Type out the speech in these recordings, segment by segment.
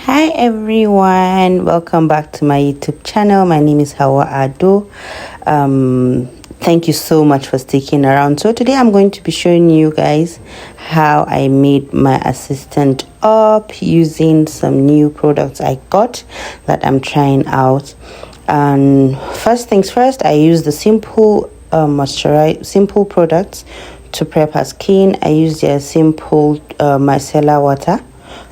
Hi everyone, welcome back to my YouTube channel. My name is Hawa Ado. Thank you so much for sticking around. So today I'm going to be showing you guys how I made my assistant up using some new products I got that I'm trying out. And first things first, I use the simple simple products to prep her skin. I use their simple micellar water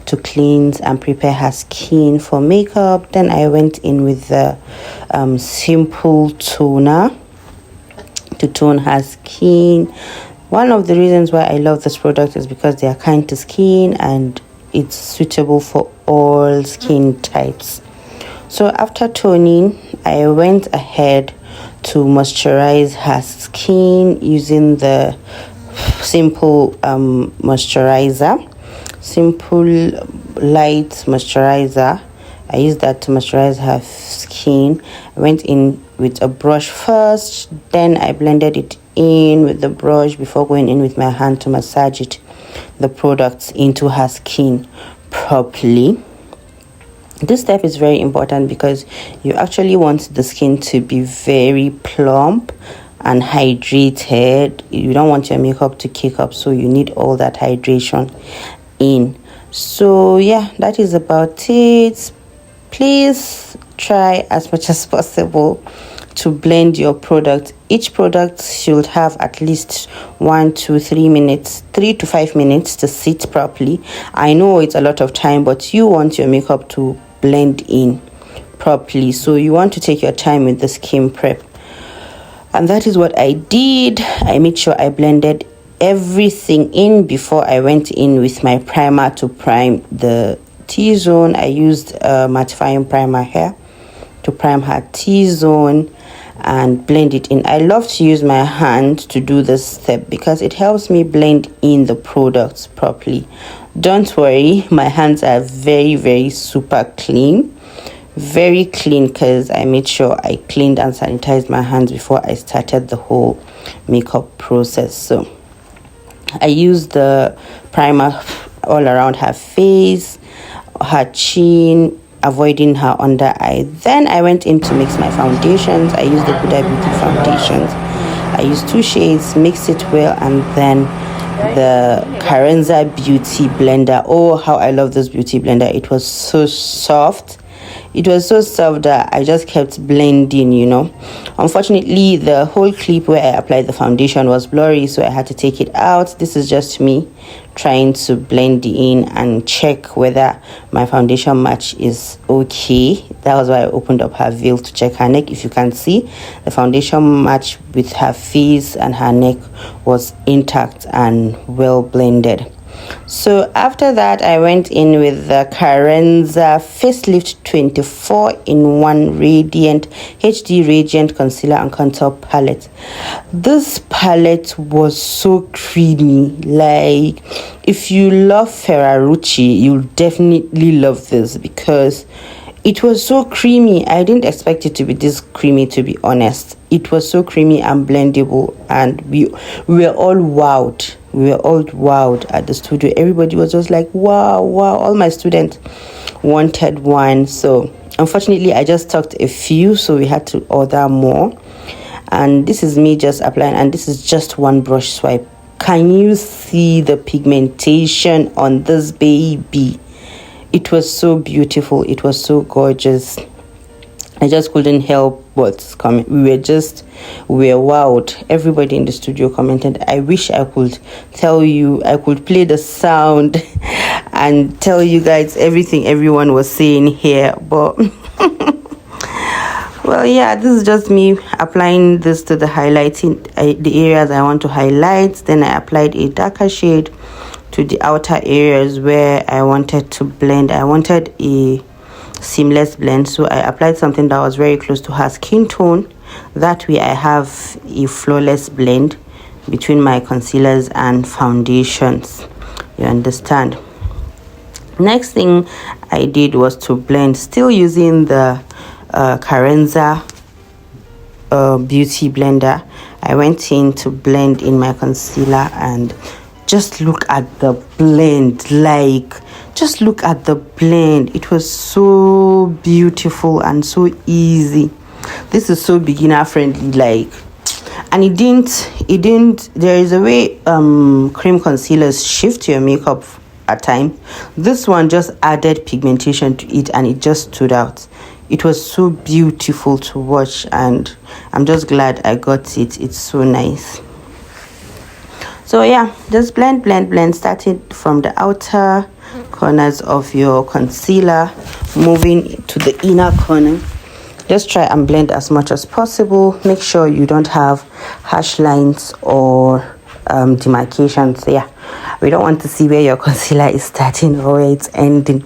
to cleanse and prepare her skin for makeup. Then I went in with the simple toner to tone her skin. One of the reasons why I love this product is because they are kind to skin and it's suitable for all skin types. So after toning, I went ahead to moisturize her skin using the simple moisturizer, simple light moisturizer. I used that to moisturize her skin. I went in with a brush first, then I blended it in with the brush before going in with my hand to massage the products into her skin properly. This step is very important because you actually want the skin to be very plump and hydrated. You don't want your makeup to kick up, so you need all that hydration in. So yeah, that is about it. Please try as much as possible to blend your product. Each product should have at least 3 to 5 minutes to sit properly. I know it's a lot of time, but you want your makeup to blend in properly, so you want to take your time with the skin prep, and that is what I did. I made sure I blended everything in before I went in with my primer to prime the T-zone. I used a mattifying primer here to prime her T-zone and blend it in. I love to use my hand to do this step because it helps me blend in the products properly. Don't worry, my hands are very super clean, very clean, because I made sure I cleaned and sanitized my hands before I started the whole makeup process. So I used the primer all around her face, her chin, avoiding her under eye. Then I went in to mix my foundations. I used the Huda Beauty foundations. I used 2 shades, mixed it well, and then the Carenza beauty blender. Oh, how I love this beauty blender. It was so soft. It was so soft that I just kept blending, you know. Unfortunately, the whole clip where I applied the foundation was blurry, so I had to take it out. This is just me trying to blend in and check whether my foundation match is okay. That was why I opened up her veil to check her neck. If you can see, the foundation match with her face and her neck was intact and well blended. So after that, I went in with the Carenza Facelift 24-in-1 Radiant HD Radiant Concealer and Contour Palette. This palette was so creamy. Like, if you love Ferrarucci, you'll definitely love this because it was so creamy. I didn't expect it to be this creamy, to be honest. It was so creamy and blendable, and we were all wowed. We were all wowed at the studio. Everybody was just like, wow. All my students wanted one. So unfortunately, I just stocked a few, so we had to order more. And this is me just applying, and this is just one brush swipe. Can you see the pigmentation on this baby? It was so beautiful. It was so gorgeous. I just couldn't help but comment. We were wowed. Everybody in the studio commented. I wish I could tell you, I could play the sound and tell you guys everything everyone was saying here, but well, yeah, this is just me applying this to the highlighting, the areas I want to highlight. Then I applied a darker shade to the outer areas where I wanted to blend. I wanted a seamless blend, so I applied something that was very close to her skin tone. That way I have a flawless blend between my concealers and foundations. You understand? Next thing I did was to blend, still using the Carenza beauty blender. I went in to blend in my concealer, and just look at the blend. Like, just look at the blend. It was so beautiful and so easy. This is so beginner friendly, like, and it didn't there is a way cream concealers shift your makeup at times. This one just added pigmentation to it, and it just stood out. It was so beautiful to watch, and I'm just glad I got it. It's so nice. So yeah, just blend, starting from the outer corners of your concealer, moving to the inner corner. Just try and blend as much as possible. Make sure you don't have harsh lines or demarcations. Yeah, we don't want to see where your concealer is starting or where it's ending.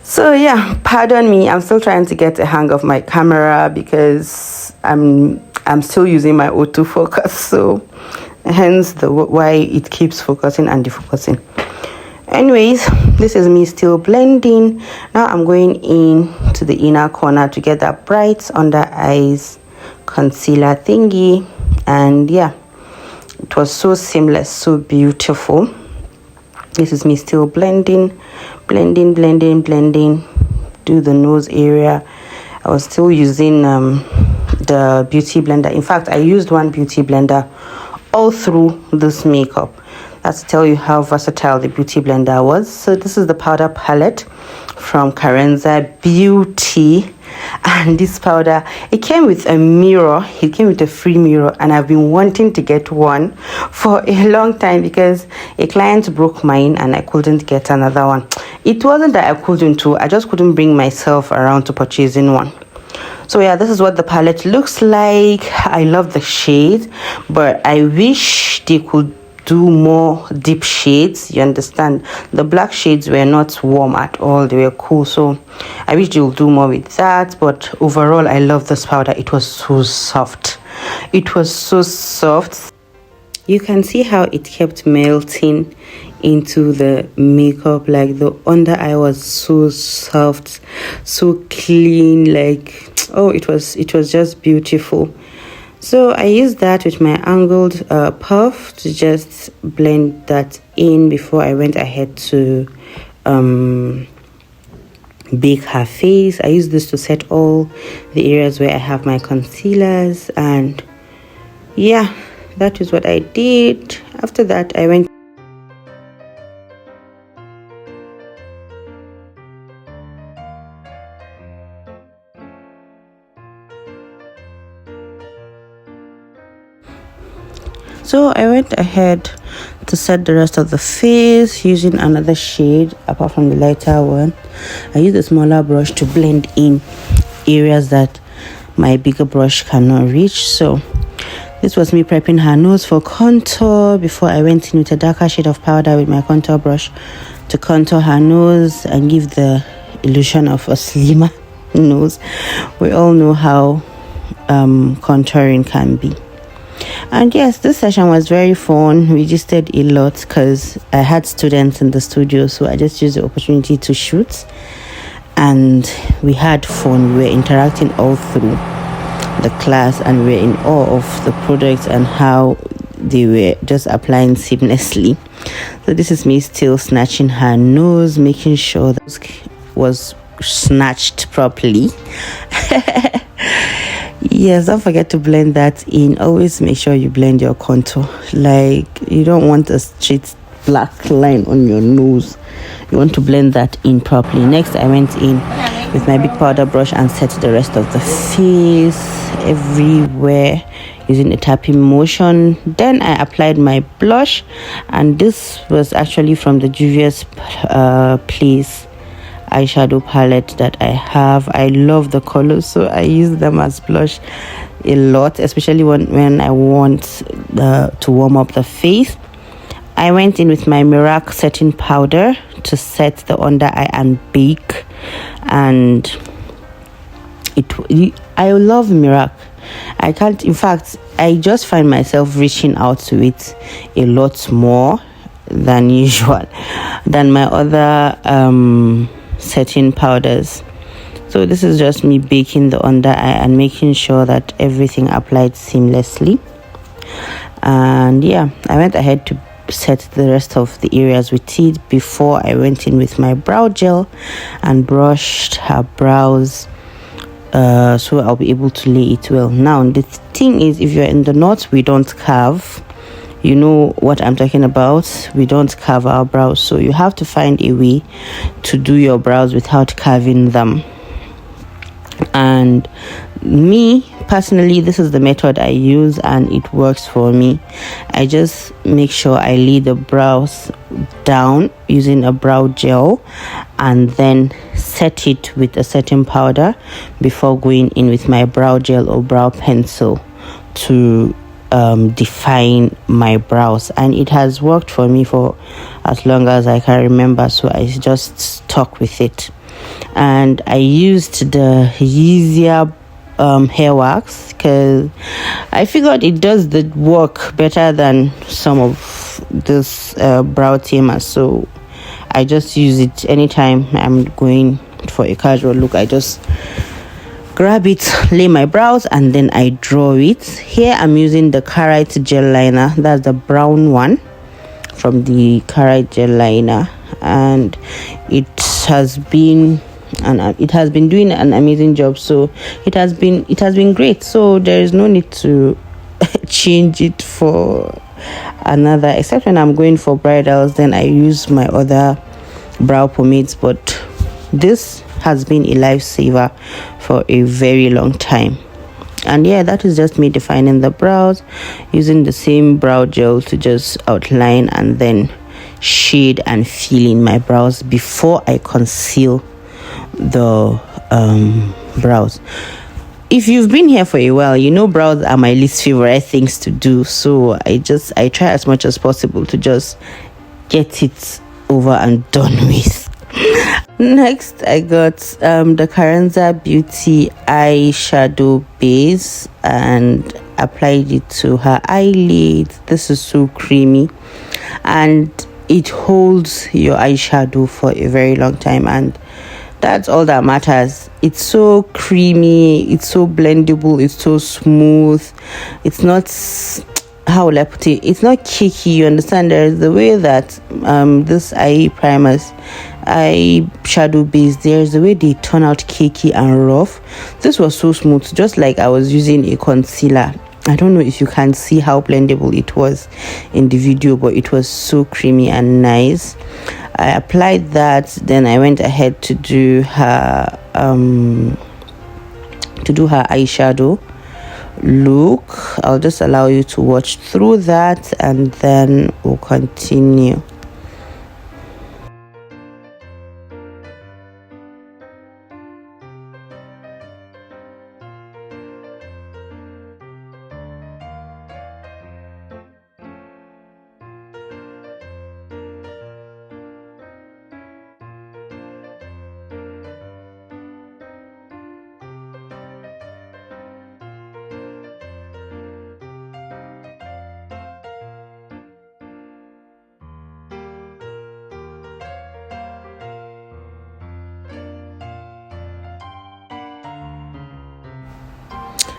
So yeah, pardon me, I'm still trying to get a hang of my camera because I'm still using my autofocus, so hence why it keeps focusing and defocusing. Anyways, this is me still blending. Now I'm going in to the inner corner to get that bright under eyes concealer thingy, and yeah, it was so seamless, so beautiful. This is me still blending. Do the nose area. I was still using the beauty blender. In fact, I used one beauty blender all through this makeup. That's to tell you how versatile the beauty blender was. So this is the powder palette from Carenza Beauty, and this powder, it came with a mirror. It came with a free mirror, and I've been wanting to get one for a long time because a client broke mine and I couldn't get another one. It wasn't that I couldn't, I just couldn't bring myself around to purchasing one. So yeah, this is what the palette looks like. I love the shade, but I wish they could do more deep shades. You understand, the black shades were not warm at all, they were cool, so I wish they would do more with that. But overall, I love this powder. It was so soft. You can see how it kept melting into the makeup. Like, the under eye was so soft, so clean, like, oh, it was just beautiful. So I used that with my angled puff to just blend that in before I went ahead to bake her face. I used this to set all the areas where I have my concealers, and yeah, that is what I did. After that, I went ahead to set the rest of the face using another shade apart from the lighter one. I used a smaller brush to blend in areas that my bigger brush cannot reach. So this was me prepping her nose for contour before I went in with a darker shade of powder with my contour brush to contour her nose and give the illusion of a slimmer nose. We all know how contouring can be. And yes, this session was very fun. We just did a lot because I had students in the studio, so I just used the opportunity to shoot, and we had fun. We were interacting all through the class, and we were in awe of the products and how they were just applying seamlessly. So this is me still snatching her nose, making sure that was snatched properly. Yes, don't forget to blend that in. Always make sure you blend your contour. Like, you don't want a straight black line on your nose. You want to blend that in properly. Next, I went in with my big powder brush and set the rest of the face everywhere using a tapping motion. Then I applied my blush, and this was actually from the Juvia's Place eyeshadow palette that I have. I love the colors, so I use them as blush a lot, especially when I want to warm up the face. I went in with my Mirac setting powder to set the under eye and bake, and I love Mirac. I can't, in fact, I just find myself reaching out to it a lot more than usual than my other setting powders. So this is just me baking the under eye and making sure that everything applied seamlessly. And yeah, I went ahead to set the rest of the areas with it before I went in with my brow gel and brushed her brows, so I'll be able to lay it well. Now the thing is, if you're in the north, we don't carve. You know what I'm talking about. We don't carve our brows, so you have to find a way to do your brows without carving them. And me personally, this is the method I use and it works for me. I just make sure I lay the brows down using a brow gel and then set it with a setting powder before going in with my brow gel or brow pencil to define my brows. And it has worked for me for as long as I can remember, so I just stuck with it. And I used the easier hair wax because I figured it does the work better than some of this brow tamer, so I just use it anytime I'm going for a casual look. I just grab it, lay my brows, and then I draw it. Here I'm using the Carenza gel liner. That's the brown one from the Carenza gel liner, and it has been doing an amazing job. So it has been great. So there is no need to change it for another, except when I'm going for bridals, then I use my other brow pomades. But this has been a lifesaver for a very long time. And yeah, that is just me defining the brows using the same brow gel to just outline and then shade and fill in my brows before I conceal the brows. If you've been here for a while, you know brows are my least favorite things to do, so I try as much as possible to just get it over and done with. Next, I got the Carenza Beauty eyeshadow base and applied it to her eyelids. This is so creamy and it holds your eyeshadow for a very long time, and that's all that matters. It's so creamy, it's so blendable, it's so smooth. It's not, how will I put it, it's not cakey. You understand? There's the way that this eye primers, eye shadow base, there's the way they turn out cakey and rough. This was so smooth, just like I was using a concealer. I don't know if you can see how blendable it was in the video, but it was so creamy and nice. I applied that, then I went ahead to do her eyeshadow look. I'll just allow you to watch through that and then we'll continue.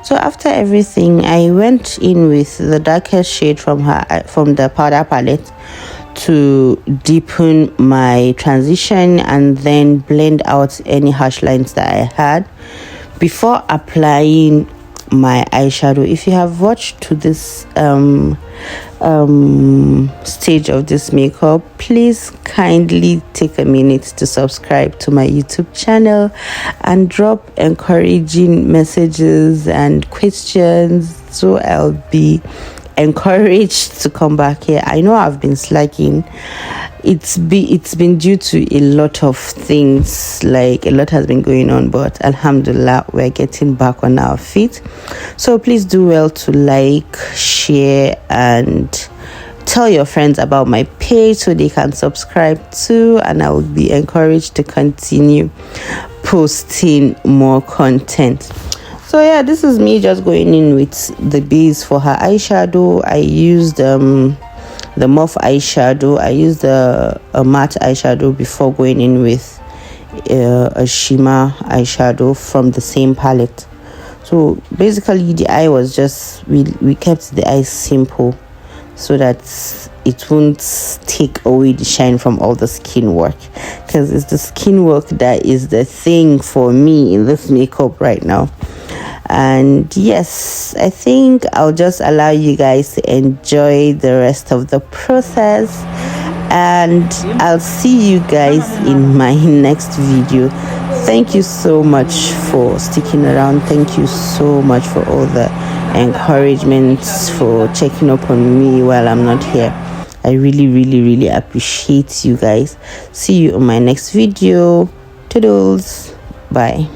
So after everything, I went in with the darkest shade from the powder palette to deepen my transition and then blend out any harsh lines that I had before applying my eyeshadow. If you have watched to this stage of this makeup, please kindly take a minute to subscribe to my YouTube channel and drop encouraging messages and questions, so I'll be encouraged to come back here. I know I've been slacking. It's been due to a lot of things, like a lot has been going on, but alhamdulillah, we're getting back on our feet. So please do well to like, share, and tell your friends about my page so they can subscribe too, and I will be encouraged to continue posting more content. So yeah, this is me just going in with the base for her eyeshadow. I used the Muff eyeshadow. I used a matte eyeshadow before going in with a shimmer eyeshadow from the same palette. So basically the eye was just, we kept the eye simple. so that it won't take away the shine from all the skin work, because it's the skin work that is the thing for me in this makeup right now. And yes, I think I'll just allow you guys to enjoy the rest of the process, and I'll see you guys in my next video. Thank you so much for sticking around. Thank you so much for all the encouragements, for checking up on me while I'm not here. I really appreciate you guys. See you in my next video. Toodles. Bye.